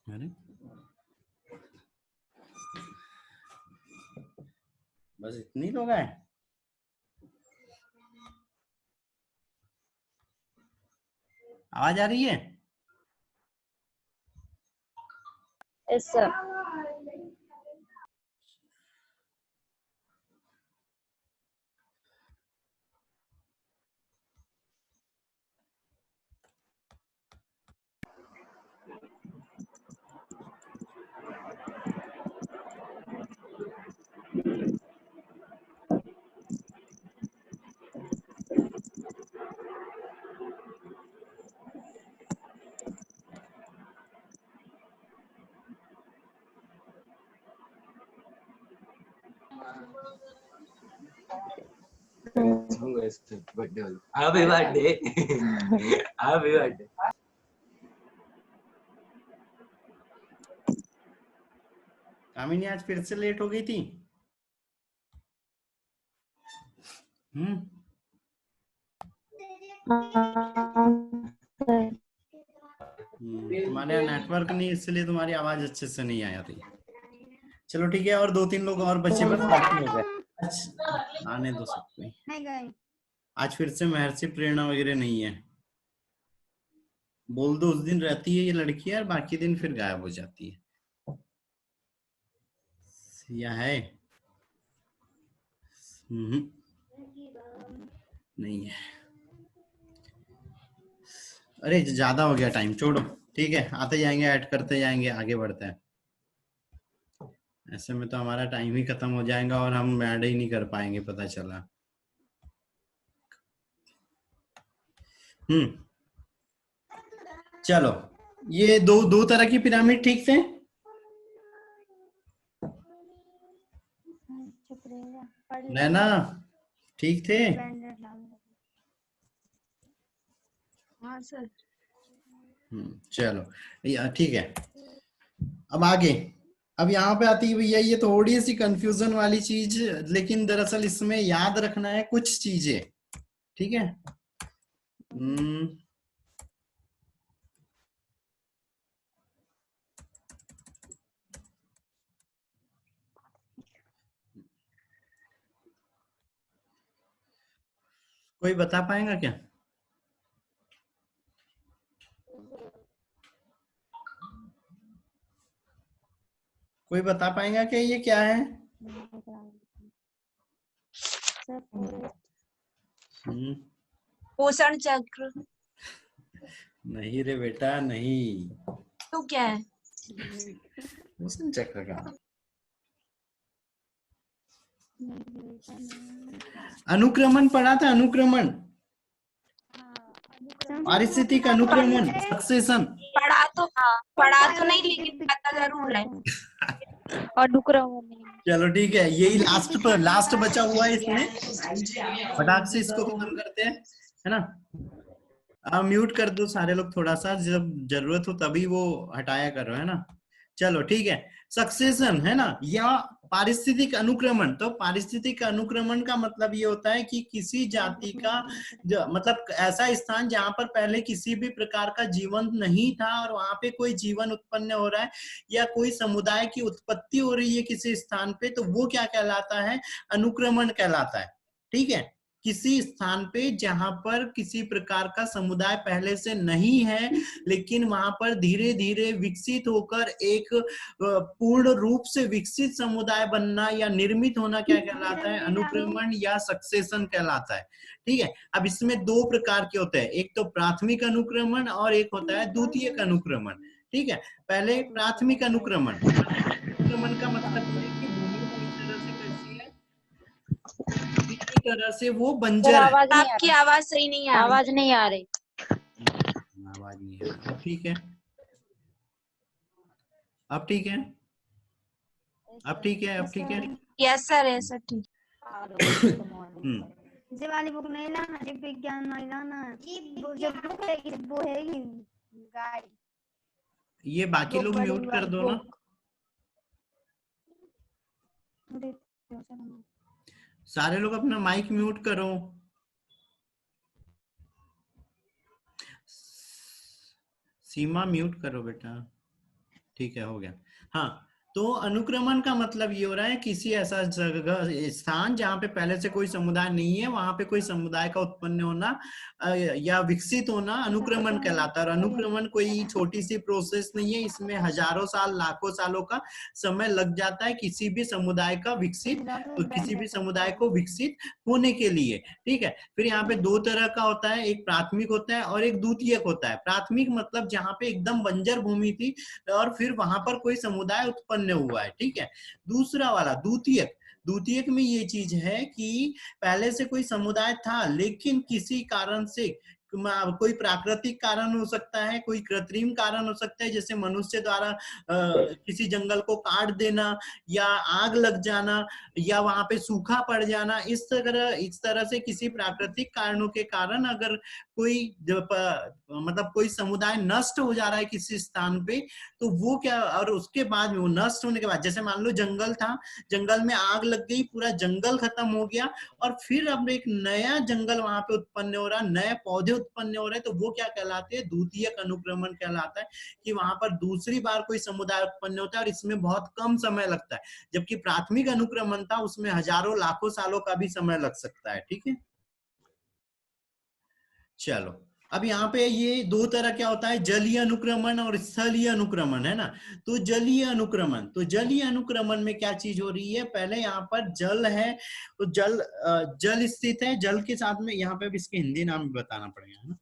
अरे बस इतनी लोग आए? आवाज आ रही है? Yes sir. Happy birthday happy birthday. Kamini आज फिर से लेट हो गई थी। तुम्हारे यहाँ नेटवर्क नहीं, इसलिए तुम्हारी आवाज अच्छे से नहीं आया थी। चलो ठीक है, और 2-3 लोग और बचे बस, बाकी हो गए। अच्छा आने दो सबको। आज फिर से महर्षि प्रेरणा वगैरह नहीं है। बोल दो उस दिन रहती है ये लड़की और बाकी दिन फिर गायब हो जाती है। या है? नहीं है। अरे ज्यादा हो गया टाइम, छोड़ो ठीक है, आते जाएंगे, ऐड करते जाएंगे, आगे बढ़ते हैं। ऐसे में तो हमारा टाइम ही खत्म हो जाएगा और हम ऐड ही नहीं कर पाएंगे, पता चला। चलो, ये दो तरह की पिरामिड ठीक थे? नैना ठीक थे? हाँ सर। चलो ठीक है। अब आगे, अब यहाँ पे आती है भैया ये थोड़ी सी कंफ्यूजन वाली चीज, लेकिन दरअसल इसमें याद रखना है कुछ चीजें, ठीक है। कोई बता पाएगा क्या? कोई बता पाएगा क्या ये क्या है? पोषण चक्र। नहीं रे बेटा नहीं। तो क्या है? पोषण चक्र का अनुक्रमण पढ़ा था, अनुक्रमण, पारिस्थितिक अनुक्रमण, सक्सेशन। पढ़ा तो नहीं, लेकिन पता जरूर है। अनुक्रमण। चलो ठीक है, यही लास्ट बचा हुआ है इसमें, फटाक से इसको खत्म करते हैं, है ना। आप म्यूट कर दो सारे लोग थोड़ा सा, जब जरूरत हो तभी वो हटाया करो, है ना। चलो ठीक है, सक्सेशन है ना, या पारिस्थितिक अनुक्रमण। तो पारिस्थितिक अनुक्रमण का मतलब ये होता है कि किसी जाति का मतलब ऐसा स्थान जहां पर पहले किसी भी प्रकार का जीवन नहीं था और वहां पे कोई जीवन उत्पन्न हो रहा है या कोई समुदाय की उत्पत्ति हो रही है किसी स्थान पे, तो वो क्या कहलाता है, अनुक्रमण कहलाता है। ठीक है, किसी स्थान पे जहां पर किसी प्रकार का समुदाय पहले से नहीं है लेकिन वहां पर धीरे धीरे विकसित होकर एक पूर्ण रूप से विकसित समुदाय बनना या निर्मित होना क्या कहलाता है, अनुक्रमण या सक्सेशन कहलाता है। ठीक है, अब इसमें दो प्रकार के होते हैं, एक तो प्राथमिक अनुक्रमण और एक होता है द्वितीयक अनुक्रमण। ठीक है, पहले प्राथमिक अनुक्रमण। अनुक्रमण का मतलब ये है कि भूमि पूरी तरह से कैसी है, पूरी तरह से वो बंजर है। आपकी आवाज सही नहीं है, आवाज नहीं आ रही। आवाज नहीं है, अब ठीक है, अब ठीक है, अब ठीक है, अब ठीक है। यस सर ठीक। ये वाली बुक नहीं लाना, जीव विज्ञान वाली लाना। जो बुक है वो है गाइड। ये बाकी लोग म्यूट कर दो ना, सारे लोग अपना माइक म्यूट करो। सीमा म्यूट करो बेटा, ठीक है, हो गया। हाँ, तो अनुक्रमण का मतलब ये हो रहा है किसी ऐसा जगह स्थान जहां पे पहले से कोई समुदाय नहीं है, वहां पे कोई समुदाय का उत्पन्न होना या विकसित होना अनुक्रमण कहलाता है। और अनुक्रमण कोई छोटी सी प्रोसेस नहीं है, इसमें हजारों साल लाखों सालों का समय लग जाता है किसी भी समुदाय का विकसित, किसी भी समुदाय को विकसित होने के लिए। ठीक है, फिर यहाँ पे दो तरह का होता है, एक प्राथमिक होता है और एक द्वितीयक होता है। प्राथमिक मतलब जहाँ पे एकदम बंजर भूमि थी और फिर वहां पर कोई समुदाय उत्पन्न हुआ है। ठीक है, दूसरा वाला द्वितीयक, द्वितीयक में ये चीज है कि पहले से कोई समुदाय था लेकिन किसी कारण से, कोई प्राकृतिक कारण हो सकता है, कोई कृत्रिम कारण हो सकता है, जैसे मनुष्य द्वारा किसी जंगल को काट देना या आग लग जाना या वहां पे सूखा पड़ जाना, इस तरह से किसी प्राकृतिक कारणों के कारण अगर कोई मतलब कोई समुदाय नष्ट हो जा रहा है किसी स्थान पे, तो वो क्या, और उसके बाद में वो नष्ट होने के बाद, जैसे मान लो जंगल था, जंगल में आग लग गई, पूरा जंगल खत्म हो गया और फिर अब एक नया जंगल वहां पे उत्पन्न हो रहा, नए पौधे उत्पन्न हो रहे, तो वो क्या कहलाते हैं, द्वितीयक अनुक्रमण कहलाता है, कि वहां पर दूसरी बार कोई समुदाय उत्पन्न होता है और इसमें बहुत कम समय लगता है। जबकि प्राथमिक अनुक्रमण था उसमें हजारों लाखों सालों का भी समय लग सकता है। ठीक है, चलो अब यहाँ पे ये दो तरह क्या होता है, जलीय अनुक्रमण और स्थलीय अनुक्रमण, है ना। तो जलीय अनुक्रमण, तो जलीय अनुक्रमण में क्या चीज हो रही है, पहले यहाँ पर जल है, तो जल स्थित है, जल के साथ में यहाँ पे भी इसके हिंदी नाम भी बताना पड़ेगा, है ना,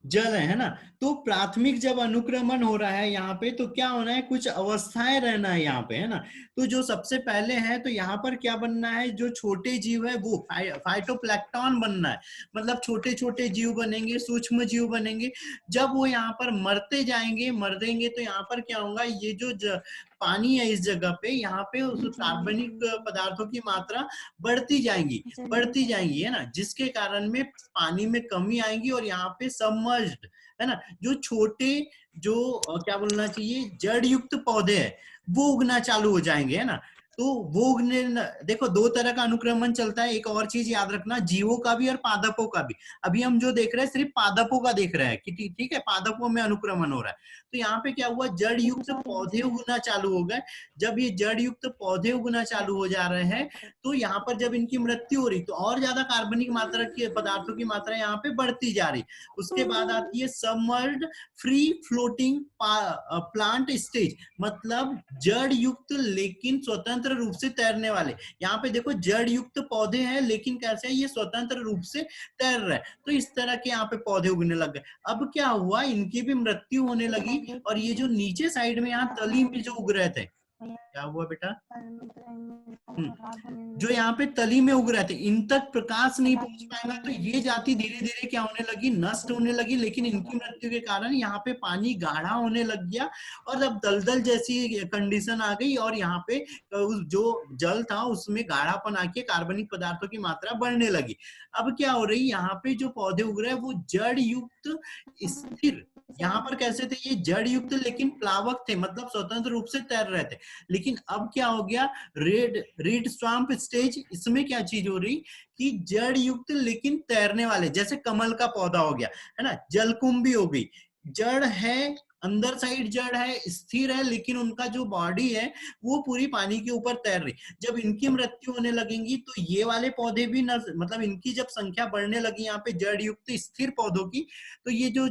जल है ना। तो प्राथमिक जब अनुक्रमण हो रहा है यहाँ पे, तो क्या होना है, कुछ अवस्थाएं रहना है यहाँ पे, है ना। तो जो सबसे पहले है, तो यहाँ पर क्या बनना है, जो छोटे जीव है वो फाइटोप्लैंक्टन बनना है, मतलब छोटे छोटे जीव बनेंगे, सूक्ष्म जीव बनेंगे। जब वो यहाँ पर मरते जाएंगे, मरेंगे, तो यहाँ पर क्या होगा, ये जो पानी है इस जगह पे, यहाँ पे उस कार्बनिक पदार्थों की मात्रा बढ़ती जाएंगी, है ना, जिसके कारण में पानी में कमी आएगी और यहाँ पे सबमर्ज्ड, है ना, जो छोटे, जो क्या बोलना चाहिए, जड़ युक्त पौधे हैं वो उगना चालू हो जाएंगे, है ना। तो वो उगने, देखो दो तरह का अनुक्रमण चलता है, एक और चीज याद रखना, जीवों का भी और पादपों का भी। अभी हम जो देख रहे हैं सिर्फ पादपों का देख रहे हैं कि ठीक है, पादपों में अनुक्रमण हो रहा है। तो यहाँ पे क्या हुआ, जड़ युक्त पौधे उगना चालू हो गए। जब ये जड़ युक्त पौधे उगना चालू हो जा रहे हैं, तो यहाँ पर जब इनकी मृत्यु हो रही, तो और ज्यादा कार्बनिक मात्रा के पदार्थों की मात्रा यहाँ पे बढ़ती जा रही। उसके बाद आती है submerged free floating plant stage, मतलब जड़ युक्त लेकिन स्वतंत्र रूप से तैरने वाले। यहाँ पे देखो जड़ युक्त पौधे हैं लेकिन कैसे है, ये स्वतंत्र रूप से तैर रहे हैं। तो इस तरह के यहाँ पे पौधे उगने लग गए। अब क्या हुआ, इनकी भी मृत्यु होने लगी और ये जो नीचे साइड में यहाँ तली में जो उग रहे थे, क्या हुआ बेटा? जो यहाँ पे तली में उग रहे थे, इन तक प्रकाश नहीं पहुंच पाएगा, तो ये जाति धीरे धीरे क्या होने लगी, नष्ट होने लगी। लेकिन इनकी मृत्यु के कारण यहाँ पे पानी गाढ़ा होने लग गया और अब दलदल जैसी कंडीशन आ गई और यहाँ पे जो जल था उसमें गाढ़ापन आके कार्बनिक पदार्थों की मात्रा बढ़ने लगी। अब क्या हो रही, यहाँ पे जो पौधे उग रहे हैं वो जड़ युक्त स्थिर, यहाँ पर कैसे थे, ये जड़ युक्त लेकिन प्लावक थे, मतलब स्वतंत्र रूप से तैर रहे थे। लेकिन अब क्या हो गया, रीड स्वाम्प स्टेज, इसमें क्या चीज हो रही कि जड़ युक्त लेकिन तैरने वाले, जैसे कमल का पौधा हो गया है ना, जलकुंभी हो गई, जड़ है, अंदर साइड जड़ है, स्थिर है, लेकिन उनका जो बॉडी है वो पूरी पानी के ऊपर तैर रही। जब इनकी मृत्यु होने लगेंगी तो ये वाले पौधे भी मतलब इनकी जब संख्या बढ़ने लगी यहाँ पे जड़ युक्त स्थिर पौधों की, तो ये जो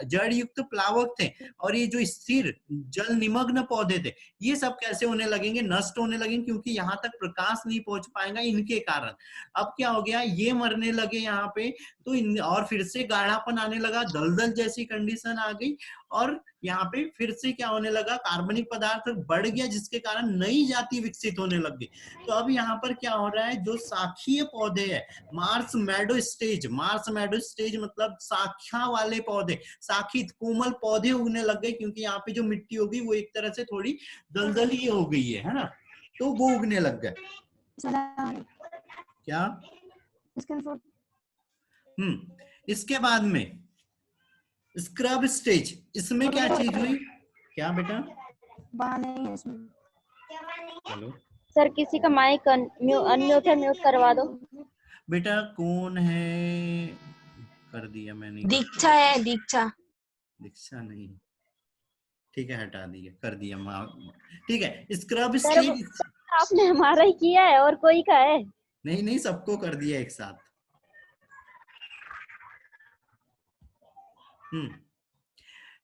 जड़ युक्त प्लावक थे और ये जो स्थिर जल निमग्न पौधे थे, ये सब कैसे होने लगेंगे, नष्ट होने लगेंगे, क्योंकि यहाँ तक प्रकाश नहीं पहुंच पाएगा इनके कारण। अब क्या हो गया, ये मरने लगे यहाँ पे, तो और फिर से गाढ़ापन आने लगा, दलदल जैसी कंडीशन आ गई और यहाँ पे फिर से क्या होने लगा, कार्बनिक पदार्थ बढ़ गया, जिसके कारण नई जाति विकसित होने लग गई। तो अब यहाँ पर क्या हो रहा है, जो शाखीय पौधे है, मार्स मैडो स्टेज मतलब शाखा वाले पौधे, शाखित कोमल पौधे उगने लग गए, क्योंकि यहाँ पे जो मिट्टी होगी वो एक तरह से थोड़ी दलदली हो गई है ना, तो वो उगने लग गए। क्या इसके बाद में स्क्रब स्टेज, इसमें क्या चीज हुई, क्या बेटा? हेलो सर, किसी का माइक अनम्यूट है, म्यूट करवा दो। बेटा कौन है? कर दिया मैंने। दीक्षा है, दीक्षा। दीक्षा नहीं, ठीक है हटा दिया, कर दिया, ठीक है। स्क्रब स्टेज आपने हमारा ही किया है और कोई का है? नहीं नहीं, सबको कर दिया एक साथ।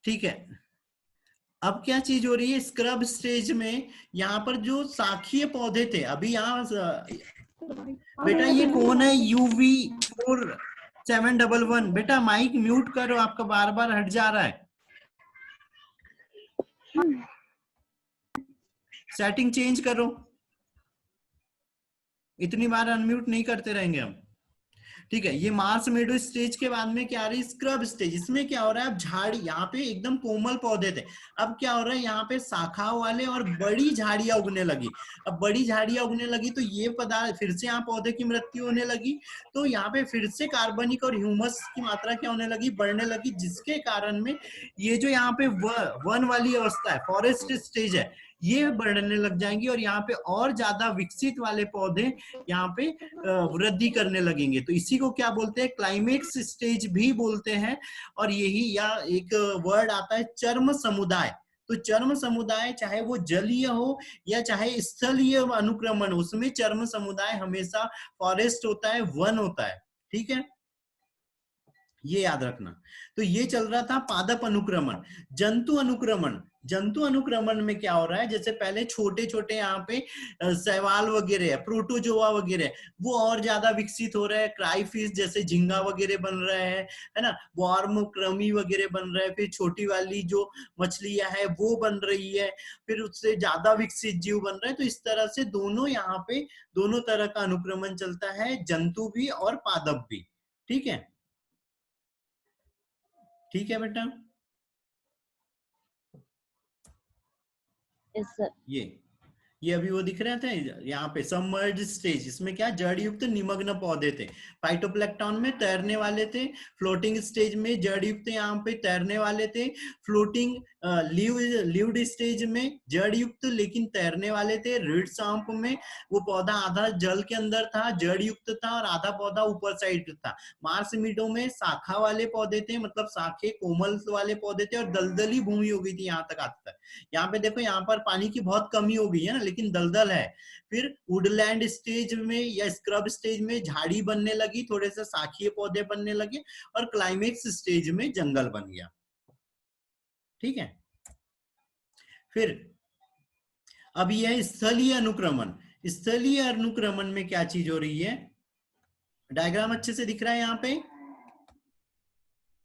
ठीक है। अब क्या चीज हो रही है, स्क्रब स्टेज में यहाँ पर जो शाखीय पौधे थे, अभी यहाँ बेटा ये कौन है, UV4711, बेटा माइक म्यूट करो, आपका बार बार हट जा रहा है, सेटिंग चेंज करो, इतनी बार अनम्यूट नहीं करते रहेंगे हम। ठीक है, ये मार्स मेडो स्टेज के बाद में क्या आ रही है, स्क्रब स्टेज। इसमें क्या हो रहा है, अब झाड़ी, यहाँ पे एकदम कोमल पौधे थे, अब क्या हो रहा है, यहाँ पे शाखाओं वाले और बड़ी झाड़ियां उगने लगी। अब बड़ी झाड़ियां उगने लगी तो ये पदार्थ फिर से यहाँ पौधे की मृत्यु होने लगी, तो यहाँ पे फिर से कार्बनिक और ह्यूमस की मात्रा क्या होने लगी, बढ़ने लगी, जिसके कारण में ये जो यहाँ पे वन वाली अवस्था है, फॉरेस्ट स्टेज है, ये बढ़ने लग जाएंगी और यहाँ पे और ज्यादा विकसित वाले पौधे यहाँ पे वृद्धि करने लगेंगे। तो इसी को क्या बोलते हैं, क्लाइमेक्स स्टेज भी बोलते हैं। और यही या एक वर्ड आता है चर्म समुदाय। तो चर्म समुदाय चाहे वो जलीय हो या चाहे स्थलीय अनुक्रमण, उसमें चर्म समुदाय हमेशा फॉरेस्ट होता है, वन होता है। ठीक है, ये याद रखना। तो ये चल रहा था पादप अनुक्रमण। जंतु अनुक्रमण, जंतु अनुक्रमण में क्या हो रहा है, जैसे पहले छोटे छोटे यहाँ पे शैवाल वगैरह है, प्रोटोजोआ वगैरह, वो और ज्यादा विकसित हो रहे हैं, क्राइफिश जैसे झींगा वगैरह बन रहे हैं, है ना, वॉर्म कृमि वगैरह बन रहे हैं, फिर छोटी वाली जो मछलियां है वो बन रही है, फिर उससे ज्यादा विकसित जीव बन रहे हैं। तो इस तरह से दोनों यहाँ पे दोनों तरह का अनुक्रमण चलता है, जंतु भी और पादप भी। ठीक है, ठीक है बेटा। Yes sir. ये अभी वो दिख रहे थे यहाँ पे सबमर्ज स्टेज, इसमें क्या जड़ युक्त निमग्न पौधे थे, फाइटोप्लैंक्टन में तैरने वाले थे, फ्लोटिंग स्टेज में जड़ युक्त यहाँ पे तैरने वाले थे, फ्लोटिंग लीव्ड स्टेज में जड़ युक्त लेकिन तैरने वाले थे, रीड स्वाम्प में वो पौधा आधा जल के अंदर था, जड़ युक्त था, और आधा पौधा ऊपर साइड था। मार्स मीडो में शाखा वाले पौधे थे, मतलब शाखे कोमल वाले पौधे थे, और दलदली भूमि हो गई थी यहाँ तक आता तक। यहाँ पे देखो, यहाँ पर पानी की बहुत कमी हो गई है ना, लेकिन दलदल है। फिर वुडलैंड स्टेज में या स्क्रब स्टेज में झाड़ी बनने लगी, थोड़े से शाखीय पौधे बनने लगे, और क्लाइमेक्स स्टेज में जंगल बन गया। ठीक है, फिर अब यह स्थलीय अनुक्रमण। स्थलीय अनुक्रमण में क्या चीज हो रही है, डायग्राम अच्छे से दिख रहा है यहाँ पे,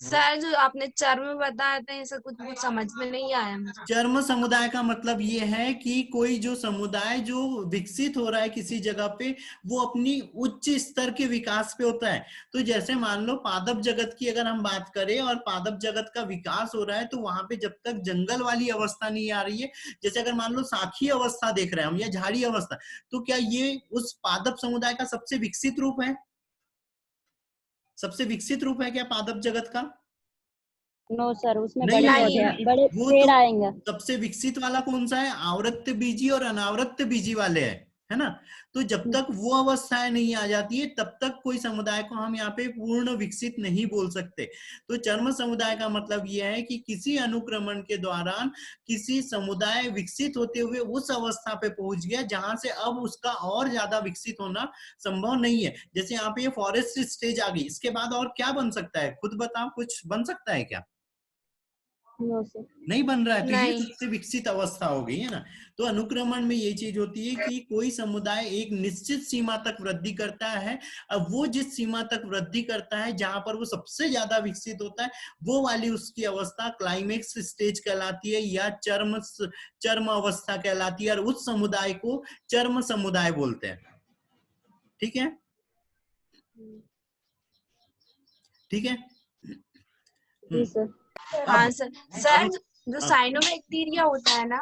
सर जो आपने चर्म बताया था ऐसा कुछ समझ में नहीं आया मुझे। चर्म समुदाय का मतलब ये है कि कोई जो समुदाय जो विकसित हो रहा है किसी जगह पे, वो अपनी उच्च स्तर के विकास पे होता है। तो जैसे मान लो पादप जगत की अगर हम बात करें और पादप जगत का विकास हो रहा है, तो वहां पे जब तक जंगल वाली अवस्था नहीं आ रही है, जैसे अगर मान लो साखी अवस्था देख रहे हैं हम या झाड़ी अवस्था, तो क्या ये उस पादप समुदाय का सबसे विकसित रूप है? सबसे विकसित रूप है क्या पादप जगत का? नो सर, उसमें नहीं बड़े है नहीं, पौधे, नहीं। बड़े वो पेड़ तो आएंगे। सबसे विकसित वाला कौन सा है? आवृत्त बीजी और अनावृत्त बीजी वाले है ना? तो जब तक वो अवस्थाएं नहीं आ जाती है, तब तक कोई समुदाय को हम यहाँ पे पूर्ण विकसित नहीं बोल सकते। तो चर्म समुदाय का मतलब यह है कि किसी अनुक्रमण के दौरान किसी समुदाय विकसित होते हुए उस अवस्था पे पहुंच गया जहां से अब उसका और ज्यादा विकसित होना संभव नहीं है। जैसे यहाँ पे ये फॉरेस्ट स्टेज आ गई, इसके बाद और क्या बन सकता है? खुद बताओ, कुछ बन सकता है क्या? No sir. नहीं बन रहा है। तो ये नहीं। सबसे विकसित अवस्था हो गई है ना। तो अनुक्रमण में ये चीज होती है कि कोई समुदाय एक निश्चित सीमा तक वृद्धि करता है। अब वो जिस सीमा तक वृद्धि करता है जहां पर वो सबसे ज्यादा विकसित होता है, वो वाली उसकी अवस्था क्लाइमेक्स स्टेज कहलाती है या चर्म अवस्था कहलाती है, और उस समुदाय को चर्म समुदाय बोलते हैं। ठीक है, ठीक है। जी सर। हाँ अब सर। सर अब जो अब साइनोबैक्टीरिया होता है ना,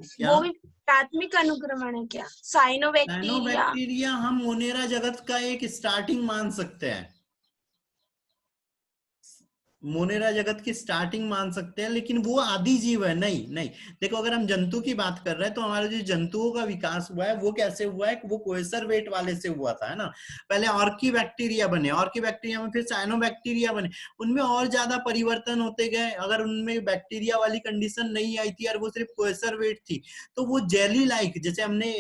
क्या? वो भी प्राथमिक अनुक्रमण है क्या? साइनोबैक्टीरिया। साइनोबैक्टीरिया हम मोनेरा जगत का एक स्टार्टिंग मान सकते हैं। मोनेरा जगत की स्टार्टिंग मान सकते हैं, लेकिन वो आदि जीव है। नहीं नहीं, देखो अगर हम जंतु की बात कर रहे हैं तो हमारे जो जंतुओं का विकास हुआ है वो कैसे हुआ है? वो कोएसर वेट वाले से हुआ था, है ना। पहले ऑर्की बैक्टीरिया बने, ऑर्की बैक्टीरिया में फिर साइनोबैक्टीरिया बने, उनमें और ज्यादा परिवर्तन होते गए। अगर उनमें बैक्टीरिया वाली कंडीशन नहीं आई थी और वो सिर्फ कोएसर वेट थी, तो वो जेली लाइक, जैसे हमने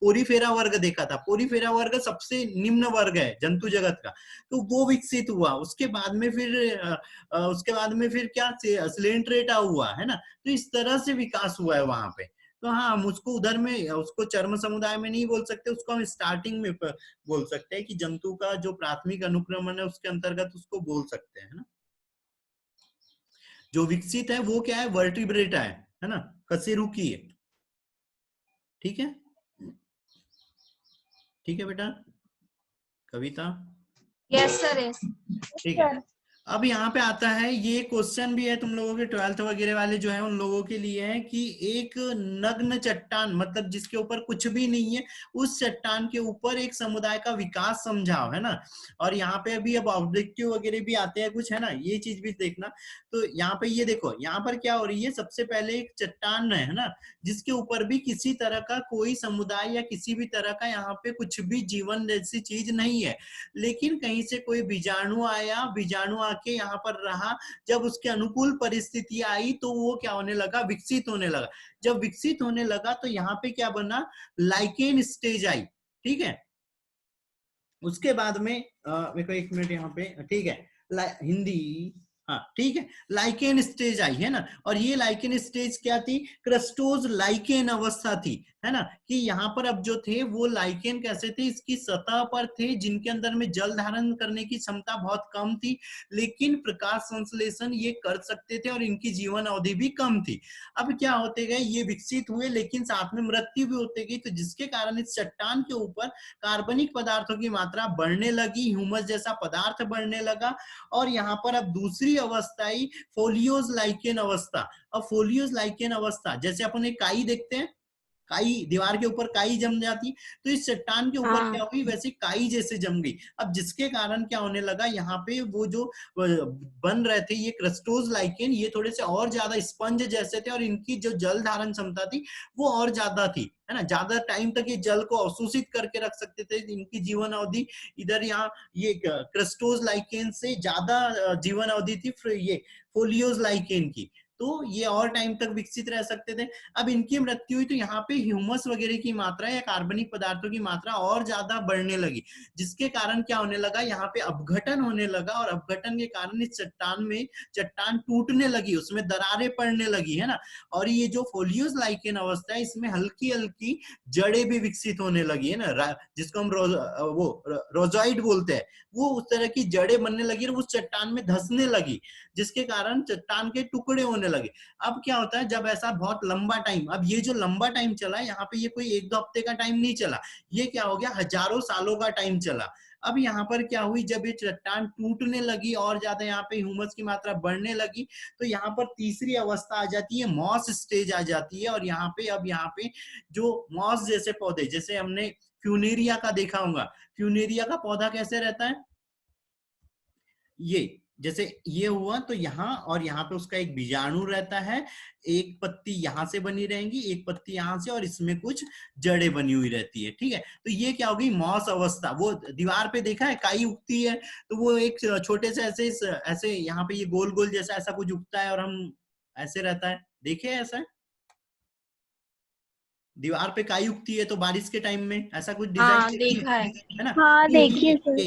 पोरीफेरा वर्ग देखा था, पोरीफेरा वर्ग सबसे निम्न वर्ग है जंतु जगत का, तो वो विकसित हुआ। उसके बाद में फिर क्या स्लेंट्रेटा हुआ, है ना। तो इस तरह से विकास हुआ है वहां पे। तो हाँ, हम उसको उधर में, उसको चर्म समुदाय में नहीं बोल सकते, उसको हम स्टार्टिंग में बोल सकते हैं कि जंतु का जो प्राथमिक अनुक्रमण है उसके अंतर्गत उसको बोल सकते हैं, है ना। जो विकसित है वो क्या है? वर्टिब्रेटा है ना, कशेरुकी है। ठीक है, ठीक है बेटा कविता। Yes sir, yes. ठीक है, अब यहाँ पे आता है, ये क्वेश्चन भी है तुम लोगों के 12th वगैरह वाले जो है उन लोगों के लिए है कि एक नग्न चट्टान, मतलब जिसके ऊपर कुछ भी नहीं है, उस चट्टान के ऊपर एक समुदाय का विकास समझाओ, है ना। और यहाँ पे अभी अब ऑब्जेक्टिव वगैरह भी आते हैं कुछ, है ना, ये चीज भी देखना। तो यहाँ पे ये देखो, यहाँ पर क्या हो रही है, सबसे पहले एक चट्टान है ना, जिसके ऊपर भी किसी तरह का कोई समुदाय या किसी भी तरह का यहाँ पे कुछ भी जीवन जैसी चीज नहीं है। लेकिन कहीं से कोई बीजाणु आया, बीजाणु आके यहाँ पर रहा, जब उसके अनुकूल परिस्थिति आई तो वो क्या होने लगा? विकसित होने लगा। जब विकसित होने लगा तो यहाँ पे क्या बना? Lichen stage I. ठीक है, उसके बाद में मेरे को एक मिनट यहाँ पे, ठीक है, हिंदी, हाँ ठीक है, लाइकेन स्टेज आई, है ना। और ये लाइकेन स्टेज क्या थी? क्रस्टोज लाइकेन अवस्था थी, है ना। कि यहाँ पर अब जो थे वो लाइकेन कैसे थे? इसकी सतह पर थे, जिनके अंदर में जल धारण करने की क्षमता बहुत कम थी, लेकिन प्रकाश संश्लेषण ये कर सकते थे और इनकी जीवन अवधि भी कम थी। अब क्या होते गए? ये विकसित हुए, लेकिन साथ में मृत्यु भी होते गई, तो जिसके कारण इस चट्टान के ऊपर कार्बनिक पदार्थों की मात्रा बढ़ने लगी, ह्यूमस जैसा पदार्थ बढ़ने लगा। और यहाँ पर अब दूसरी अवस्था आई, फोलियोज लाइकेन अवस्था। अब फोलियोज लाइकेन अवस्था, जैसे अपन एक काई देखते हैं, काई, दीवार के ऊपर काई जम जाती, तो इस चट्टान के ऊपर क्या हुई? वैसे काई जैसे जम गई। अब जिसके कारण क्या होने लगा? यहाँ पे वो जो बन रहे थे ये क्रस्टोज लाइकेन, ये थोड़े से और ज्यादा स्पंज जैसे थे, और इनकी जो जल धारण क्षमता थी वो और ज्यादा थी, है ना। ज्यादा टाइम तक ये जल को अवशोषित करके रख सकते थे, इनकी जीवन अवधि इधर यहाँ ये क्रस्टोज लाइकेन से ज्यादा जीवन अवधि थी ये फोलियोज लाइकेन की। तो ये और टाइम तक विकसित रह सकते थे। अब इनकी मृत्यु हुई तो यहाँ पे ह्यूमस वगैरह की मात्रा या कार्बनिक पदार्थों की मात्रा और ज्यादा बढ़ने लगी, जिसके कारण क्या होने लगा, यहाँ पे अपघटन होने लगा, और अपघटन के कारण इस चट्टान में चट्टान टूटने लगी, उसमें दरारें पड़ने लगी, है ना। और ये जो फोलियोस लाइकेन अवस्था है, इसमें हल्की हल्की जड़ें भी विकसित होने लगी, है ना, जिसको हम रोजॉइड बोलते हैं, वो उस तरह की जड़ें बनने लगी और उस चट्टान में धंसने लगी, जिसके कारण चट्टान के टुकड़े होने लगे। अब क्या होता है, जब ऐसा बहुत लंबा टाइम, अब ये जो लंबा टाइम चला, यहाँ पे ये कोई 1-2 हफ्ते का टाइम नहीं चला, ये क्या हो गया, हजारों सालों का टाइम चला। अब यहाँ पर क्या हुई, जब ये चट्टान टूटने लगी और ज्यादा यहाँ पे ह्यूमस की मात्रा बढ़ने लगी, तो यहाँ पर तीसरी अवस्था आ जाती है, मॉस स्टेज आ जाती है। और यहाँ पे अब यहाँ पे जो मॉस जैसे पौधे, जैसे हमने फ्यूनेरिया का देखा होगा, फ्यूनेरिया का पौधा कैसे रहता है, ये जैसे ये हुआ तो यहाँ और यहाँ पे उसका एक बीजाणु रहता है, एक पत्ती यहाँ से बनी रहेंगी, एक पत्ती यहाँ से, और इसमें कुछ जड़ें बनी हुई रहती है, ठीक है। तो ये क्या होगी, मॉस अवस्था। वो दीवार पे देखा है काई उगती है, तो वो एक छोटे से ऐसे यहाँ पे ये गोल गोल जैसा ऐसा कुछ उगता है और हम ऐसे रहता है, देखे ऐसा दीवार पे काई उगती है तो बारिश के टाइम में ऐसा कुछ डिजाइन देखा है ना। हाँ, तो देखिए सर।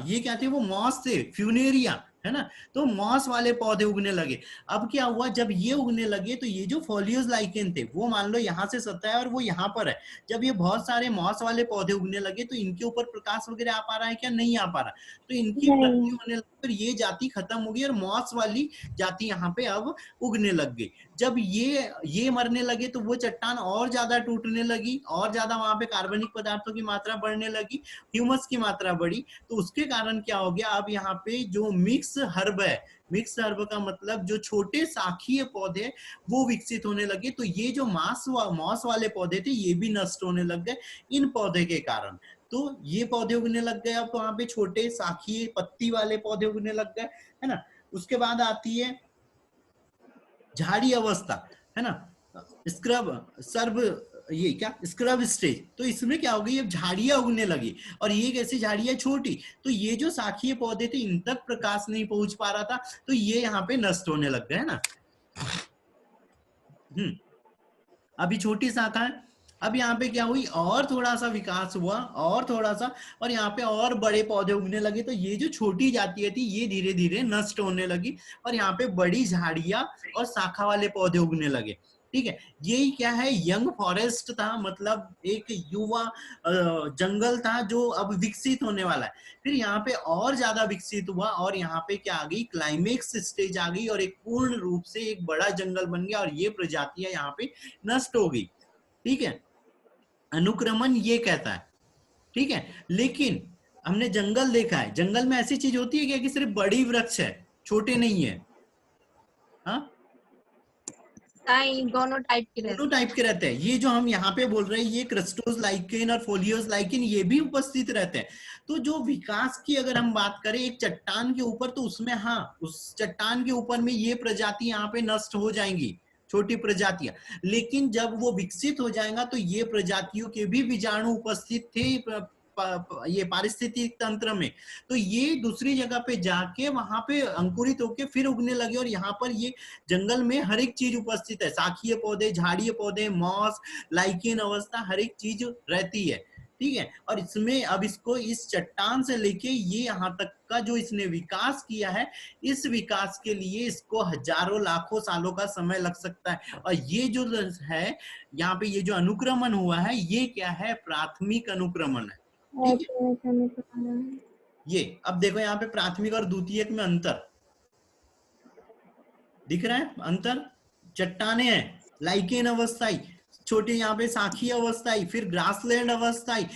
ये क्या थे, वो मॉस थे, फ्यूनेरिया, है ना। तो मॉस वाले पौधे उगने लगे। अब क्या हुआ, जब ये उगने लगे तो ये जो फोलियोस लाइकेन थे, वो मान लो यहाँ से सतह है और वो यहाँ पर है, जब ये बहुत सारे मॉस वाले पौधे उगने लगे तो इनके ऊपर प्रकाश वगैरह आ पा रहा है क्या, नहीं आ पा रहा, तो इनकी मृत्यु होने लगी और ये जाति खत्म हो गई और मॉस वाली जाति यहाँ पे अब उगने लग गई। जब ये मरने लगे तो वो चट्टान और ज्यादा टूटने लगी, और ज्यादा वहां पे कार्बनिक पदार्थों की मात्रा बढ़ने लगी, ह्यूमस की मात्रा बढ़ी, तो उसके कारण क्या हो गया, अब यहाँ पे जो मिक्स हर्ब है, मिक्स हर्ब का मतलब जो छोटे शाखीय पौधे वो विकसित होने लगे। तो ये जो मॉस वाले पौधे थे ये भी नष्ट होने लग गए इन पौधे के कारण। तो ये पौधे उगने लग गए, अब तो वहां पे छोटे शाखीय पत्ती वाले पौधे उगने लग गए, है ना। उसके बाद आती है झाड़ी अवस्था, है ना, स्क्रब स्टेज। तो इसमें क्या हो गई, अब झाड़ियां उगने लगी, और ये कैसी झाड़ियां, छोटी, तो ये जो शाखीय पौधे थे इन तक प्रकाश नहीं पहुंच पा रहा था, तो ये यहाँ पे नष्ट होने लग गए, है ना। अभी छोटी शाखा है, अब यहाँ पे क्या हुई, और थोड़ा सा विकास हुआ, और थोड़ा सा, और यहाँ पे और बड़े पौधे उगने लगे, तो ये जो छोटी जातियां थी ये धीरे धीरे नष्ट होने लगी, और यहाँ पे बड़ी झाड़ियां और शाखा वाले पौधे उगने लगे, ठीक है। यही क्या है, यंग फॉरेस्ट था, मतलब एक युवा जंगल था जो अब विकसित होने वाला है। फिर यहाँ पे और ज्यादा विकसित हुआ, और यहाँ पे क्या आ गई, क्लाइमेक्स स्टेज आ गई, और एक पूर्ण रूप से एक बड़ा जंगल बन गया, और ये प्रजातियां यहाँ पे नष्ट हो गई, ठीक है। अनुक्रमण ये कहता है, ठीक है। लेकिन हमने जंगल देखा है, जंगल में ऐसी चीज होती है क्या कि सिर्फ बड़ी वृक्ष है, छोटे नहीं है, हाँ, दोनों टाइप के रहते हैं। ये जो हम यहाँ पे बोल रहे हैं, ये क्रस्टोस लाइकेन और फोलियोस लाइकेन ये भी उपस्थित रहते हैं। तो जो विकास की अगर हम बात करें एक चट्टान के ऊपर, तो उसमें हाँ, उस चट्टान के ऊपर में ये प्रजाति यहाँ पे नष्ट हो जाएंगी, छोटी प्रजातियां, लेकिन जब वो विकसित हो जाएगा तो ये प्रजातियों के भी बीजाणु उपस्थित थे ये पारिस्थितिक तंत्र में, तो ये दूसरी जगह पे जाके वहां पे अंकुरित होके फिर उगने लगे, और यहाँ पर ये जंगल में हर एक चीज उपस्थित है, शाखीय पौधे, झाड़ीय पौधे, मॉस, लाइकेन अवस्था, हर एक चीज रहती है, ठीक है। और इसमें अब इसको इस चट्टान से लेके ये यहाँ तक का जो इसने विकास किया है, इस विकास के लिए इसको हजारों लाखों सालों का समय लग सकता है। और ये जो है यहाँ पे ये जो अनुक्रमण हुआ है, ये क्या है, प्राथमिक अनुक्रमण है, ठीक है। ये अब देखो यहाँ पे प्राथमिक और द्वितीयक में अंतर दिख रहा है, अंतर, चट्टाने हैं, लाइकेन अवस्थाई, छोटे यहाँ पे शाखीय अवस्थाई, फिर ग्रासलैंड अवस्थाई,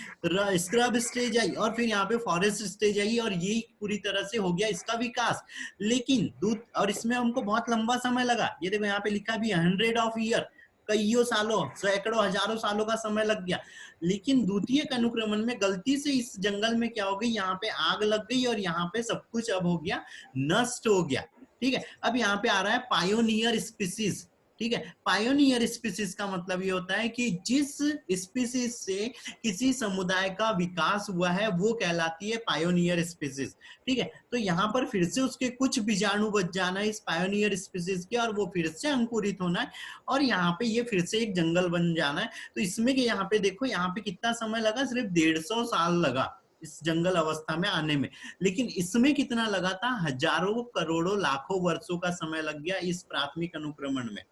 स्क्रब स्टेज आई, और फिर यहाँ पे फॉरेस्ट स्टेज आई, और ये पूरी तरह से हो गया इसका विकास। लेकिन और इसमें हमको बहुत लंबा समय लगा, ये देखो यहाँ पे लिखा भी 100 ऑफ ईयर, कईयों सालों, सैकड़ों हजारों सालों का समय लग गया। लेकिन द्वितीय अनुक्रमण में गलती से इस जंगल में क्या हो गई, यहाँ पे आग लग गई, और यहाँ पे सब कुछ अब हो गया, नष्ट हो गया, ठीक है। अब यहाँ पे आ रहा है पायोनियर स्पीसीज, ठीक है। पायोनियर स्पीसीज का मतलब ये होता है कि जिस स्पीसीज से किसी समुदाय का विकास हुआ है वो कहलाती है पायोनियर स्पीसीज। ठीक है, तो यहाँ पर फिर से उसके कुछ बीजाणु बच जाना है इस पायोनियर स्पीसीज के, और वो फिर से अंकुरित होना है, और यहाँ पे ये फिर से एक जंगल बन जाना है। तो इसमें कि यहाँ पे देखो, यहाँ पे कितना समय लगा, सिर्फ 150 साल लगा इस जंगल अवस्था में आने में, लेकिन इसमें कितना लगा था, हजारों करोड़ों लाखों वर्षों का समय लग गया इस प्राथमिक अनुक्रमण में।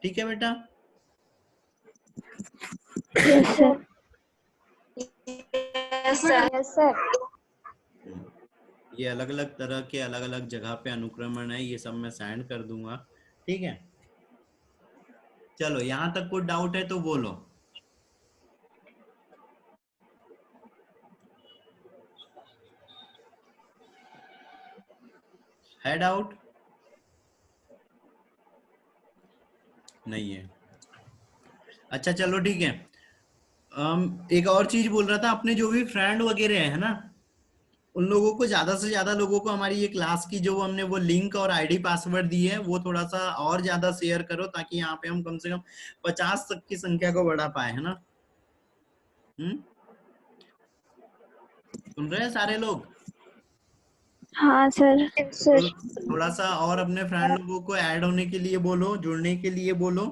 ठीक है बेटा? Yes sir. Yes sir. Yes sir. ये अलग अलग तरह के अलग अलग जगह पे अनुक्रमण है, ये सब मैं सेंड कर दूंगा। ठीक है, चलो यहाँ तक कोई डाउट है तो बोलो। है डाउट? नहीं है? अच्छा चलो ठीक है। एक और चीज बोल रहा था, अपने जो भी फ्रेंड वगैरह है ना, उन लोगों को, ज्यादा से ज्यादा लोगों को हमारी ये क्लास की जो हमने वो लिंक और आईडी पासवर्ड दी है वो थोड़ा सा और ज्यादा शेयर करो, ताकि यहाँ पे हम कम से कम 50 तक की संख्या को बढ़ा पाए, है ना? सुन रहे हैं सारे लोग? हाँ सर। सर थोड़ा सा और अपने फ्रेंड लोगों को ऐड होने के लिए बोलो, जुड़ने के लिए बोलो।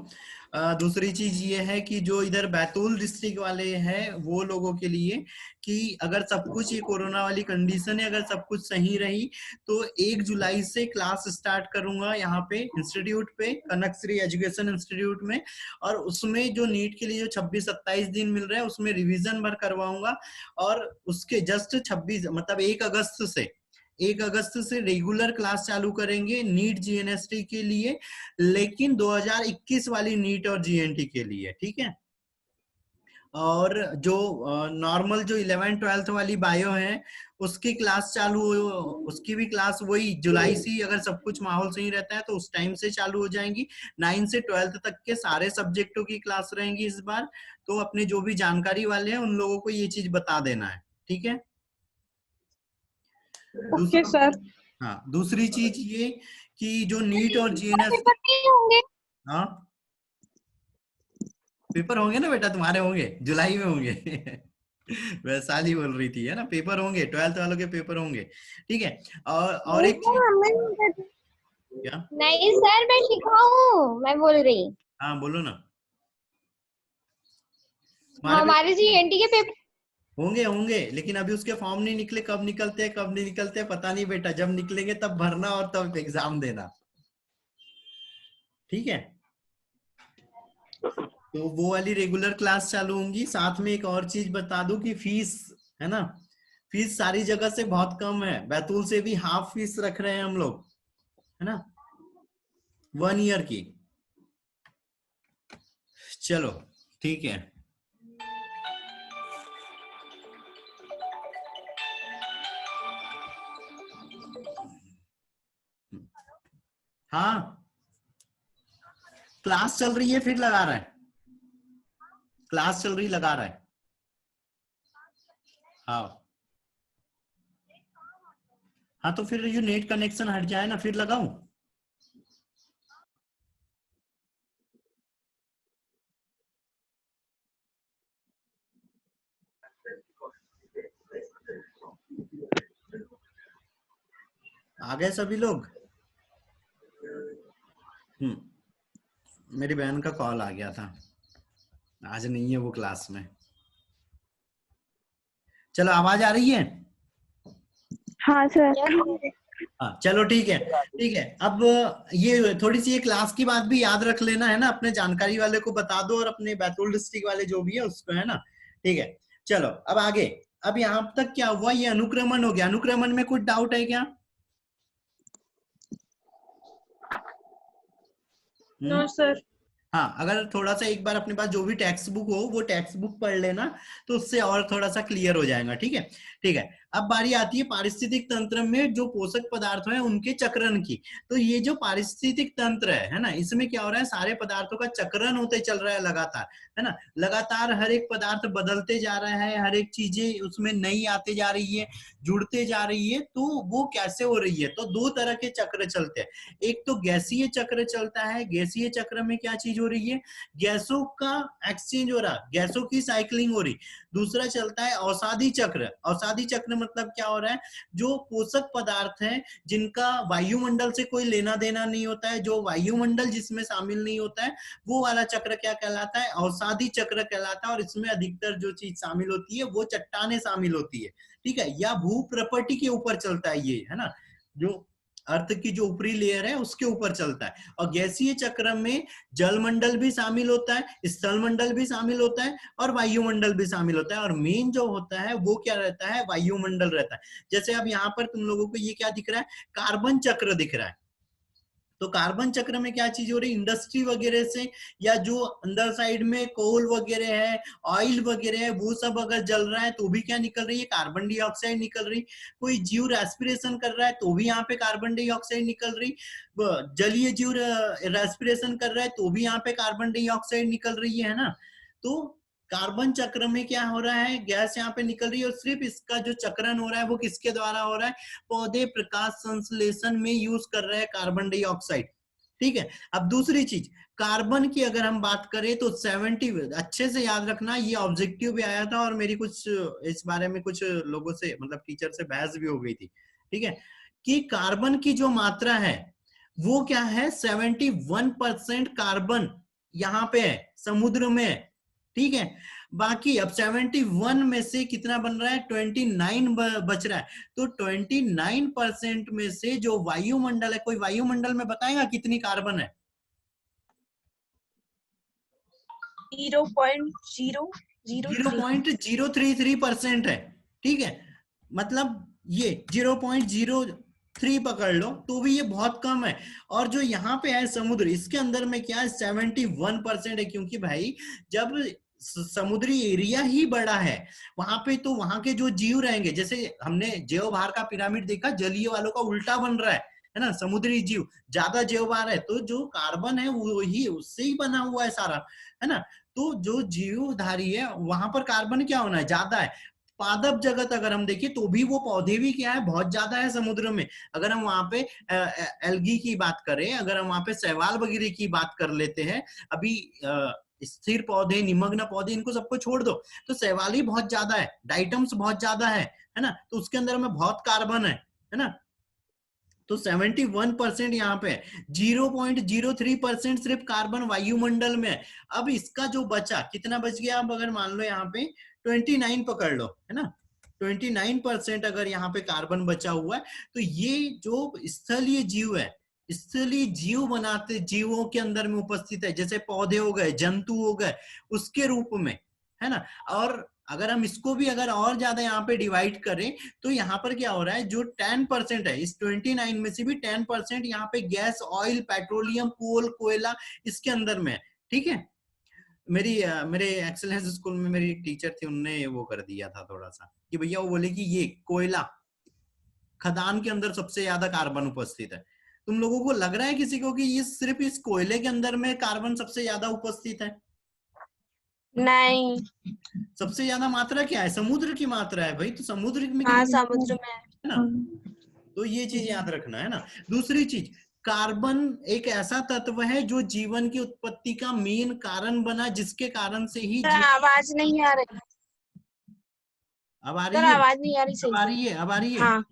दूसरी चीज ये है कि जो इधर बैतूल डिस्ट्रिक्ट वाले हैं वो लोगों के लिए, कि अगर सब कुछ, ये कोरोना वाली कंडीशन है, अगर सब कुछ सही रही तो 1 जुलाई से क्लास स्टार्ट करूंगा यहाँ पे इंस्टीट्यूट पे, कनक श्री एजुकेशन इंस्टीट्यूट में, और उसमें जो नीट के लिए जो 26-27 दिन मिल रहे हैं उसमें रिवीजन भर करवाऊंगा, और उसके जस्ट 26 मतलब 1 अगस्त से रेगुलर क्लास चालू करेंगे नीट जीएनएसटी के लिए, लेकिन 2021 वाली नीट और जीएनटी के लिए। ठीक है, और जो नॉर्मल जो 11th-12th वाली बायो है उसकी क्लास चालू, उसकी भी क्लास वही जुलाई से, अगर सब कुछ माहौल सही रहता है तो उस टाइम से चालू हो जाएंगी। 9 से 12th तक के सारे सब्जेक्टों की क्लास रहेंगी इस बार। तो अपने जो भी जानकारी वाले हैं उन लोगों को ये चीज बता देना है। ठीक है? Okay sir. हाँ, दूसरी चीज ये कि जो नीट और जीएनएस, होंगे। हाँ पेपर होंगे ना बेटा, तुम्हारे होंगे, जुलाई में होंगे। वैशाली बोल रही थी, है ना? पेपर होंगे, 12th वालों के पेपर होंगे। ठीक है, और एक चीज, क्या? नहीं सर, मैं सिखाऊं, मैं बोल रही। हाँ बोलो ना। हमारे जीएनटी के पेपर होंगे, लेकिन अभी उसके फॉर्म नहीं निकले, कब निकलते हैं कब नहीं निकलते हैं पता नहीं बेटा, जब निकलेंगे तब भरना और तब एग्जाम देना। ठीक है, तो वो वाली रेगुलर क्लास चालू होंगी। साथ में एक और चीज बता दूं कि फीस, है ना, फीस सारी जगह से बहुत कम है, बैतूल से भी हाफ फीस रख रहे हैं हम लोग, है ना, 1 ईयर की। चलो ठीक है, हाँ क्लास चल रही है फिर लगा रहा है, क्लास चल रही लगा रहा है। हाँ तो फिर ये नेट कनेक्शन हट जाए ना, फिर लगाऊं? आ गए सभी लोग? मेरी बहन का कॉल आ गया था, आज नहीं है वो क्लास में। चलो आवाज आ रही है? हाँ सर। हाँ चलो ठीक है, ठीक है। अब ये थोड़ी सी ये क्लास की बात भी याद रख लेना, है ना, अपने जानकारी वाले को बता दो और अपने बैतूल डिस्ट्रिक्ट वाले जो भी है उसको, है ना? ठीक है, चलो अब आगे। अब यहाँ तक क्या हुआ, ये अनुक्रमण हो गया। अनुक्रमण में कुछ डाउट है क्या? No sir. हाँ, अगर थोड़ा सा एक बार अपने पास जो भी टेक्स्ट बुक हो वो टेक्स्ट बुक पढ़ लेना, तो उससे और थोड़ा सा क्लियर हो जाएगा। ठीक है, ठीक है। अब बारी आती है पारिस्थितिक तंत्र में जो पोषक पदार्थ हैं उनके चक्रण की। तो ये जो पारिस्थितिक तंत्र है ना, इसमें क्या हो रहा है, सारे पदार्थों का चक्रण होते चल रहा है लगातार, है ना। लगातार हर एक पदार्थ बदलते जा रहा है, हर एक चीजें उसमें नई आती जा रही है, जुड़ते जा रही है। तो वो कैसे हो रही है, तो दो तरह के चक्र चलते हैं। एक तो गैसीय चक्र चलता है। गैसीय चक्र में क्या चीज हो रही है, गैसों का एक्सचेंज हो रहा, गैसों की साइकिलिंग हो रही। दूसरा चलता है औषधि चक्र। औषधि चक्र मतलब क्या हो रहा है, जो पोषक पदार्थ हैं जिनका वायुमंडल से कोई लेना देना नहीं होता है, जो वायुमंडल जिसमें शामिल नहीं होता है, वो वाला चक्र क्या कहलाता है, औषधि चक्र कहलाता है। और इसमें अधिकतर जो चीज शामिल होती है वो चट्टानें शामिल होती है, ठीक है, या भू प्रॉपर्टी के ऊपर चलता है ये, है ना, जो अर्थ की जो ऊपरी लेयर है उसके ऊपर चलता है। और गैसीय चक्र में जलमंडल भी शामिल होता है, स्थलमंडल भी शामिल होता है और वायुमंडल भी शामिल होता है। और मेन जो होता है वो क्या रहता है, वायुमंडल रहता है। जैसे अब यहाँ पर तुम लोगों को ये क्या दिख रहा है, कार्बन चक्र दिख रहा है। तो कार्बन चक्र में क्या चीज हो रही है, इंडस्ट्री वगैरह से या जो अंदर साइड में कोल वगैरह है, ऑयल वगैरह है, वो सब अगर जल रहा है तो भी क्या निकल रही है, कार्बन डाइऑक्साइड निकल रही। कोई जीव रेस्पिरेशन कर रहा है तो भी यहाँ पे कार्बन डाइऑक्साइड निकल रही। जलीय जीव रेस्पिरेशन कर रहा है तो भी यहाँ पे कार्बन डाइऑक्साइड निकल रही है ना। तो कार्बन चक्र में क्या हो रहा है, गैस यहाँ पे निकल रही है और सिर्फ इसका जो चक्रण हो रहा है वो किसके द्वारा हो रहा है, पौधे प्रकाश संश्लेषण में यूज कर रहे हैं कार्बन डाइऑक्साइड, ठीक है। अब दूसरी चीज कार्बन की अगर हम बात करें तो 70, अच्छे से याद रखना, ये ऑब्जेक्टिव भी आया था और मेरी कुछ इस बारे में कुछ लोगों से मतलब टीचर से बहस भी हो गई थी, ठीक है, कि कार्बन की जो मात्रा है वो क्या है, 71% कार्बन यहाँ पे है, समुद्र में है, ठीक है। बाकी अब 71 में से कितना बन रहा है, 29 बच रहा है। तो 29% में से जो वायुमंडल है, कोई वायुमंडल में बताएगा कितनी कार्बन है? 0.033% है, ठीक है। मतलब ये 0.03 पकड़ लो तो भी ये बहुत कम है। और जो यहाँ पे है समुद्र, इसके अंदर में क्या है, 71% है, क्योंकि भाई जब समुद्री एरिया ही बड़ा है वहां पे, तो वहां के जो जीव रहेंगे, जैसे हमने जैवभार का पिरामिड देखा, जलीय वालों का उल्टा बन रहा है ना, समुद्री जीव ज्यादा जैवभार है, तो जो कार्बन है वो ही उससे ही बना हुआ है सारा, है ना। तो जो जीवधारी है वहां पर कार्बन क्या होना है, ज्यादा है। पादप जगत अगर हम देखें तो भी वो पौधे भी क्या है, बहुत ज्यादा है समुद्र में। अगर हम वहां पे एल्गी की बात करें, अगर हम वहां पे शैवाल वगैरह की बात कर लेते हैं, अभी स्थिर पौधे, निमग्न पौधे, इनको सबको छोड़ दो, तो शैवाल ही बहुत ज्यादा है, डाइटम्स बहुत ज्यादा है ना, तो उसके अंदर में बहुत कार्बन है ना। तो 71% यहाँ पे है, 0.03% सिर्फ कार्बन वायुमंडल में है। अब इसका जो बचा, कितना बच गया, अब अगर मान लो यहाँ पे 29 पकड़ लो, है ना, 29% अगर यहाँ पे कार्बन बचा हुआ है, तो ये जो स्थलीय जीव है, स्थलीय जीव बनाते जीवों के अंदर में उपस्थित है, जैसे पौधे हो गए, जंतु हो गए, उसके रूप में, है ना। और अगर हम इसको भी अगर और ज्यादा यहाँ पे डिवाइड करें तो यहाँ पर क्या हो रहा है, जो 10% है, इस 29 में से भी 10% यहाँ पे गैस, ऑयल, पेट्रोलियम, कोल, कोयला इसके अंदर में है, ठीक है। मेरे एक्सेलेंस स्कूल में मेरी टीचर थी, उनने वो कर दिया था थोड़ा सा कि भैया, वो बोले कि ये कोयला खदान के अंदर सबसे ज्यादा कार्बन उपस्थित है। तुम लोगों को लग रहा है किसी को कि ये सिर्फ इस कोयले के अंदर में कार्बन सबसे ज्यादा उपस्थित है? नहीं। सबसे ज्यादा मात्रा क्या है, समुद्र की मात्रा है भाई, तो समुद्र में हाँ, समुद्र में है ना। तो ये चीज याद रखना है ना। दूसरी चीज, कार्बन एक ऐसा तत्व है जो जीवन की उत्पत्ति का मेन कारण बना, जिसके कारण से ही आवाज नहीं आ रही। अब आ रही है, आवाज नहीं आ रही सही। अब आ रही है, अब आ रही है। हाँ।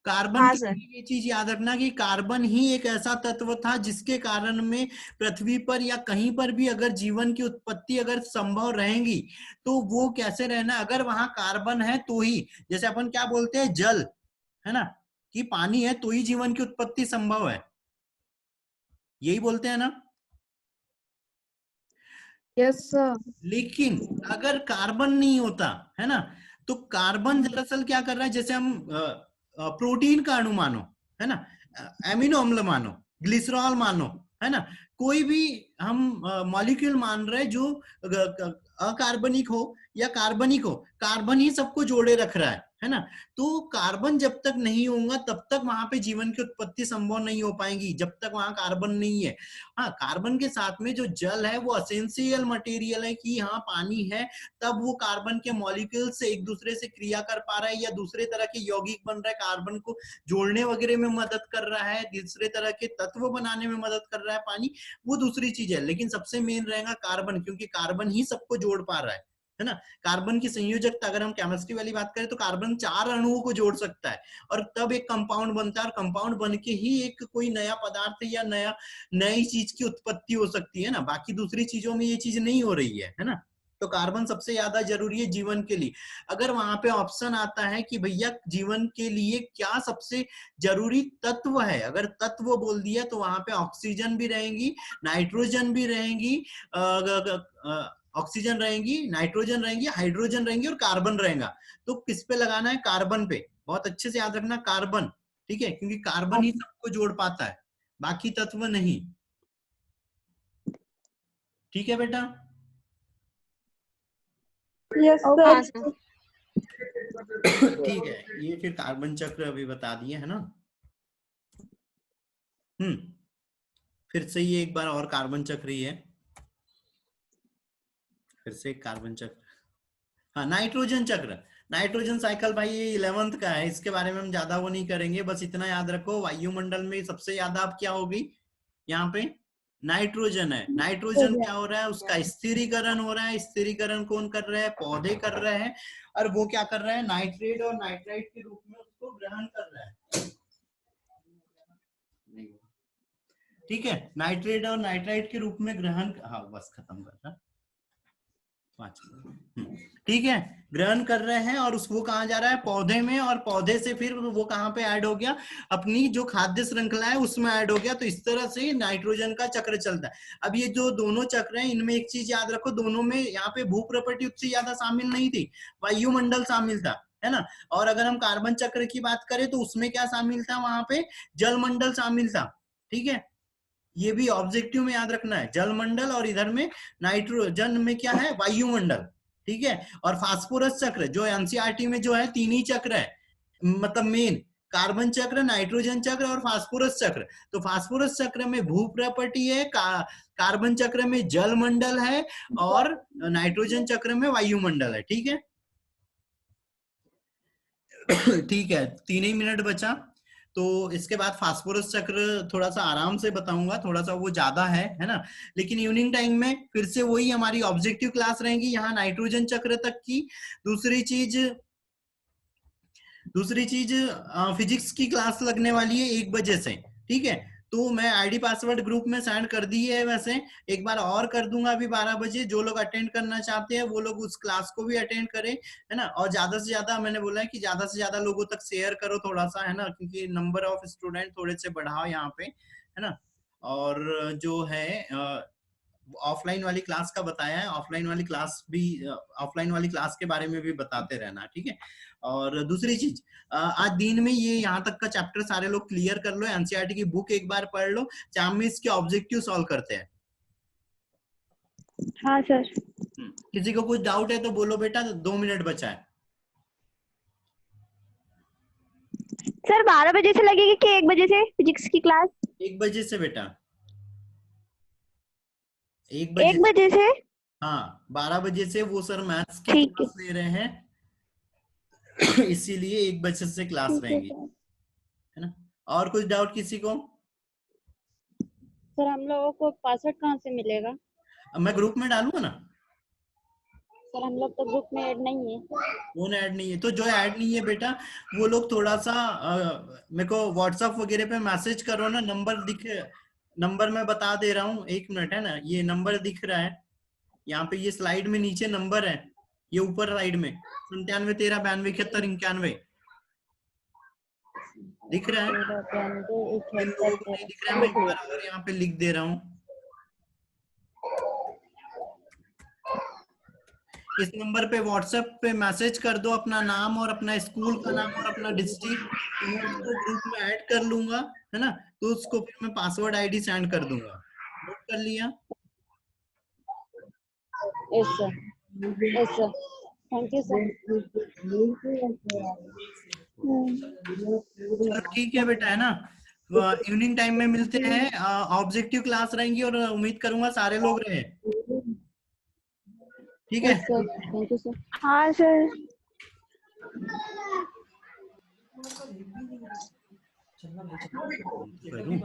कार्बन हाँ, ये चीज याद रखना कि कार्बन ही एक ऐसा तत्व था जिसके कारण में पृथ्वी पर या कहीं पर भी अगर जीवन की उत्पत्ति अगर संभव रहेगी तो वो कैसे रहना, अगर वहां कार्बन है तो ही। जैसे अपन क्या बोलते हैं, जल, है ना, कि पानी है तो ही जीवन की उत्पत्ति संभव है, यही बोलते हैं ना। Yes sir. लेकिन अगर कार्बन नहीं होता, है ना, तो कार्बन दरअसल क्या कर रहा है, जैसे हम प्रोटीन का अणु मानो, है ना, एमिनो अम्ल मानो, ग्लिसरॉल मानो, है ना, कोई भी हम मॉलिक्यूल मान रहे जो अकार्बनिक हो या कार्बनिक हो, कार्बन ही सबको जोड़े रख रहा है, है ना। तो कार्बन जब तक नहीं होगा तब तक वहां पे जीवन की उत्पत्ति संभव नहीं हो पाएगी, जब तक वहां कार्बन नहीं है। हाँ, कार्बन के साथ में जो जल है वो एसेंशियल मटेरियल है कि हाँ पानी है, तब वो कार्बन के मॉलिक्यूल से एक दूसरे से क्रिया कर पा रहा है या दूसरे तरह के यौगिक बन रहा है, कार्बन को जोड़ने वगैरह में मदद कर रहा है, दूसरे तरह के तत्व बनाने में मदद कर रहा है पानी, वो दूसरी चीज है। लेकिन सबसे मेन रहेगा कार्बन, क्योंकि कार्बन ही सबको जोड़ पा रहा है ना। कार्बन की संयोजकता, अगर हम केमिस्ट्री वाली बात करें तो कार्बन 4 अणुओं को जोड़ सकता है और तब एक कंपाउंड बनता है, और कंपाउंड बन के ही एक कोई नया पदार्थ या नई चीज की उत्पत्ति हो सकती है ना। बाकी दूसरी चीजों में ये चीज नहीं हो रही है ना। तो कार्बन सबसे ज्यादा जरूरी है जीवन के लिए। अगर वहां पे ऑप्शन आता है कि भैया जीवन के लिए क्या सबसे जरूरी तत्व है, अगर तत्व बोल दिया तो वहां पे ऑक्सीजन भी रहेंगी, नाइट्रोजन भी रहेंगी, ऑक्सीजन रहेंगी, नाइट्रोजन रहेंगी, हाइड्रोजन रहेंगी और कार्बन रहेगा। तो किस पे लगाना है? कार्बन पे। बहुत अच्छे से याद रखना कार्बन, ठीक है, क्योंकि कार्बन ही सबको जोड़ पाता है, बाकी तत्व नहीं। ठीक है बेटा? यस हाँ सर। सर। ठीक है, ये फिर कार्बन चक्र अभी बता दिए है ना। फिर से ये एक बार और कार्बन चक्र ही है, फिर से कार्बन चक्र। हाँ, नाइट्रोजन चक्र, नाइट्रोजन साइकिल भाई ये 11th का है, इसके बारे में हम ज्यादा वो नहीं करेंगे, बस इतना याद रखो वायुमंडल में सबसे ज्यादा अब क्या होगी यहाँ पे? नाइट्रोजन है। नाइट्रोजन क्या हो रहा है? उसका स्थिरीकरण हो रहा है। स्थिरीकरण कौन कर रहे हैं? पौधे कर रहे हैं। और वो क्या कर रहे हैं? नाइट्रेट और नाइट्राइट के रूप में उसको ग्रहण कर रहा है। ठीक है, नाइट्रेट और नाइट्राइट के रूप में ग्रहण, हाँ बस खत्म कर रहा। ठीक है, ग्रहण कर रहे हैं और वो कहाँ जा रहा है? पौधे में, और पौधे से फिर वो कहाँ पे ऐड हो गया? अपनी जो खाद्य श्रृंखला है उसमें ऐड हो गया। तो इस तरह से नाइट्रोजन का चक्र चलता है। अब ये जो दोनों चक्र हैं इनमें एक चीज याद रखो, दोनों में यहाँ पे भू प्रॉपर्टी उतनी ज्यादा शामिल नहीं थी, वायुमंडल शामिल था, है ना। और अगर हम कार्बन चक्र की बात करें तो उसमें क्या शामिल था? वहां पे जलमंडल शामिल था। ठीक है, ये भी ऑब्जेक्टिव में याद रखना है, जलमंडल, और इधर में नाइट्रोजन में क्या है? वायुमंडल। ठीक है, और फास्फोरस चक्र जो एनसीईआरटी में जो है 3 ही चक्र है, मतलब मेन कार्बन चक्र, नाइट्रोजन चक्र और फास्फोरस चक्र। तो फास्फोरस चक्र में भू प्रॉपर्टी है, कार्बन चक्र में जलमंडल है, और नाइट्रोजन चक्र में वायुमंडल है। ठीक है ठीक है, 3 ही मिनट बचा। तो इसके बाद फास्फोरस चक्र थोड़ा सा आराम से बताऊंगा, थोड़ा सा वो ज्यादा है ना। लेकिन इवनिंग टाइम में फिर से वही हमारी ऑब्जेक्टिव क्लास रहेगी, यहाँ नाइट्रोजन चक्र तक की। दूसरी चीज फिजिक्स की क्लास लगने वाली है 1 बजे से। ठीक है, तो मैं आईडी पासवर्ड ग्रुप में सेंड कर दी है, वैसे एक बार और कर दूंगा अभी 12 बजे। जो लोग अटेंड करना चाहते हैं वो लोग उस क्लास को भी अटेंड करें, है ना। और ज्यादा से ज्यादा मैंने बोला है कि ज्यादा से ज्यादा लोगों तक शेयर करो थोड़ा सा, है ना, क्योंकि नंबर ऑफ स्टूडेंट थोड़े से बढ़ाओ यहाँ पे, है ना। और जो है ऑफलाइन वाली क्लास का बताया है, ऑफलाइन वाली क्लास के बारे में भी बताते रहना, ठीक है। और दूसरी चीज, आज दिन में ये यहाँ तक का चैप्टर सारे लोग क्लियर कर लो, एनसीईआरटी की बुक एक बार पढ़ लो, शाम में इसके ऑब्जेक्टिव सॉल्व करते हैं। हाँ सर। किसी को कुछ डाउट है तो बोलो बेटा, 2 मिनट बचा है। सर 12 बजे से लगेगी कि 1 बजे से फिजिक्स की क्लास? 1 बजे से बेटा, 1 1 बजे से? हाँ, 12 बजे से वो सर मैथ्स की ठीक है। क्लास ले रहे हैं इसीलिए 1 बजे से क्लास रहेंगी, है ना। और कुछ डाउट किसी को? सर हम लोगों को पासवर्ड कहाँ से मिलेगा? अब मैं ग्रुप में डालूंगा ना। सर हम लोग तो ग्रुप में ऐड नहीं है। कौन ऐड नहीं है? तो जो ऐड नहीं है बेटा वो लोग थोड़ा सा मेरे को व्हाट्सएप वगैरह पे मैसेज करो ना, नंबर मैं बता दे रहा हूँ, 1 मिनट, है ना। ये नंबर दिख रहा है यहाँ पे, ये स्लाइड में नीचे नंबर है, ये ऊपर साइड में 97 13 92 71 91 दिख रहा है। जिन लोगों को नहीं दिख रहा है मैं एक बार और यहाँ पे लिख दे रहा हूँ। इस नंबर पे व्हाट्सएप पे मैसेज कर दो अपना नाम और अपना स्कूल का नाम और अपना डिस्ट्रिक्ट, तो मैं उसको ग्रुप में ऐड कर लूंगा, है ना। तो उसको फिर मैं पासवर्ड आईडी सेंड कर दूंगा। नोट कर लिया? Yes sir, yes sir. Thank you sir. चलो ठीक है बेटा, है ना। इवनिंग टाइम में मिलते हैं, ऑब्जेक्टिव क्लास रहेंगी और उम्मीद करूंगा सारे लोग रहे। ठीक है। Sir thank you sir. हाँ सर। करूं?